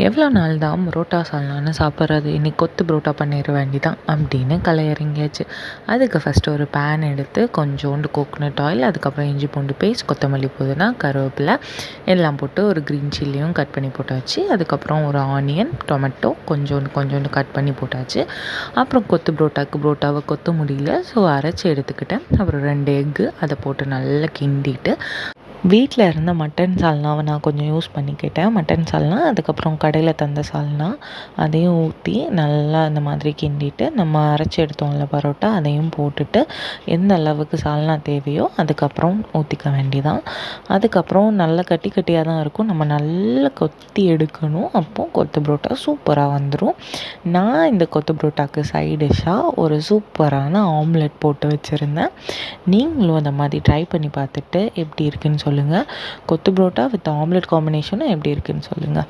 எவ்வளோ நாள் தான் புரோட்டா சால்னான்னு சாப்பிட்றது, இன்றைக்கி கொத்து புரோட்டா பண்ணிட வேண்டிதான் அப்படின்னு களை இறங்கியாச்சு. அதுக்கு ஃபஸ்ட்டு ஒரு பேன் எடுத்து கொஞ்சோண்டு கோகனட் ஆயில், அதுக்கப்புறம் இஞ்சி பூண்டு பேஸ்ட், கொத்தமல்லி புதினா, கருவேப்பிலை எல்லாம் போட்டு ஒரு க்ரீன் சில்லியும் கட் பண்ணி போட்டாச்சு. அதுக்கப்புறம் ஒரு ஆனியன், டொமேட்டோ கொஞ்சோண்டு கட் பண்ணி போட்டாச்சு. அப்புறம் புரோட்டாவை கொத்த முடியல, ஸோ அரைச்சி எடுத்துக்கிட்டேன். அப்புறம் 2 எக்கு அதை போட்டு நல்லா கிண்டிட்டு, வீட்டில் இருந்த மட்டன் சால்னாவை நான் கொஞ்சம் யூஸ் பண்ணிக்கிட்டேன். மட்டன் சால்னா, அதுக்கப்புறம் கடையில் தந்த சால்னா அதையும் ஊற்றி நல்லா இந்த மாதிரி கிண்டிட்டு, நம்ம அரைச்சி எடுத்தோம்ல பரோட்டா அதையும் போட்டுட்டு, எந்த அளவுக்கு சால்னா தேவையோ அதுக்கப்புறம் ஊற்றிக்க வேண்டிதான். அதுக்கப்புறம் நல்லா கட்டி கட்டியாக தான் இருக்கும், நம்ம நல்லா கொத்தி எடுக்கணும். அப்போது கொத்து புரோட்டா சூப்பராக வந்துடும். நான் இந்த கொத்து புரோட்டாக்கு சைட் டிஷ்ஷாக ஒரு சூப்பரான ஆம்லெட் போட்டு வச்சுருந்தேன். நீங்களும் அந்த மாதிரி ட்ரை பண்ணி பார்த்துட்டு எப்படி இருக்குன்னு சொல்லுங்கள். கொத்து புரோட்டா வித் ஆம்லெட் காம்பினேஷனும் எப்படி இருக்குன்னு சொல்லுங்கள்.